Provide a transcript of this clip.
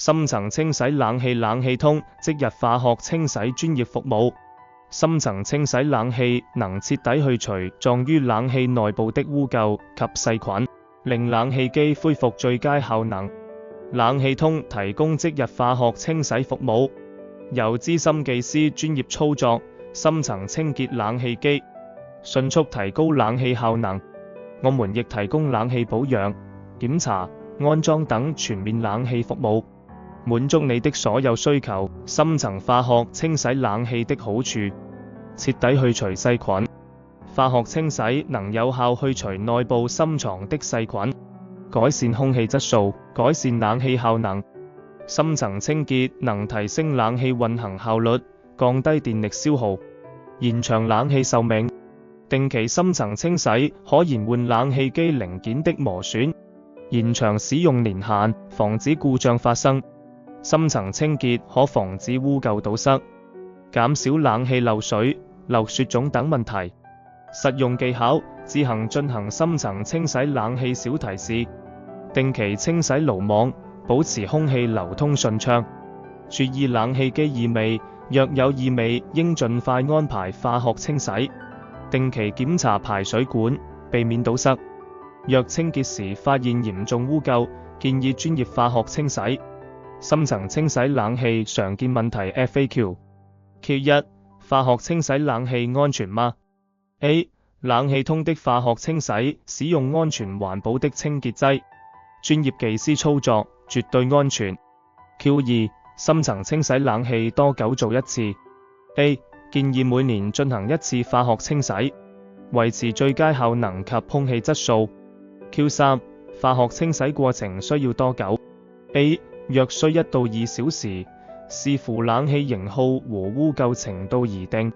深層清洗冷氣冷氣通即日化學清洗專業服務。深層清洗冷氣能徹底去除藏於冷氣內部的污垢及細菌，令冷氣機恢復最佳效能。冷氣通提供即日化學清洗服務，由資深技師專業操作，深層清潔冷氣機，迅速提高冷氣效能。我們亦提供冷氣保養、檢查、安裝等全面冷氣服務，滿足你的所有需求。深層化學清洗冷氣的好處：徹底去除細菌。化學清洗能有效去除內部深藏的細菌，改善空氣質素，改善冷氣效能。深層清潔能提升冷氣運行效率，降低電力消耗，延長冷氣壽命。定期深層清洗可延緩冷氣機零件的磨損，延長使用年限，防止故障發生。深層清潔可防止污垢堵塞，減少冷氣漏水、漏雪種等問題。實用技巧：自行進行深層清洗冷氣小提示：定期清洗爐網，保持空氣流通順暢。注意冷氣機異味，若有異味，應盡快安排化學清洗。定期檢查排水管，避免堵塞。若清潔時發現嚴重污垢，建議專業化學清洗。深層清洗冷氣常見問題 FAQ。Q1：化學清洗冷氣安全嗎？ A. 冷氣通的化學清洗使用安全環保的清潔劑，專業技師操作，絕對安全。Q2：深層清洗冷氣多久做一次？ A. 建議每年進行一次化學清洗，維持最佳效能及空氣質素。Q3：化學清洗過程需要多久？ A. 約需1到2小時，視乎冷氣型號和污垢程度而定。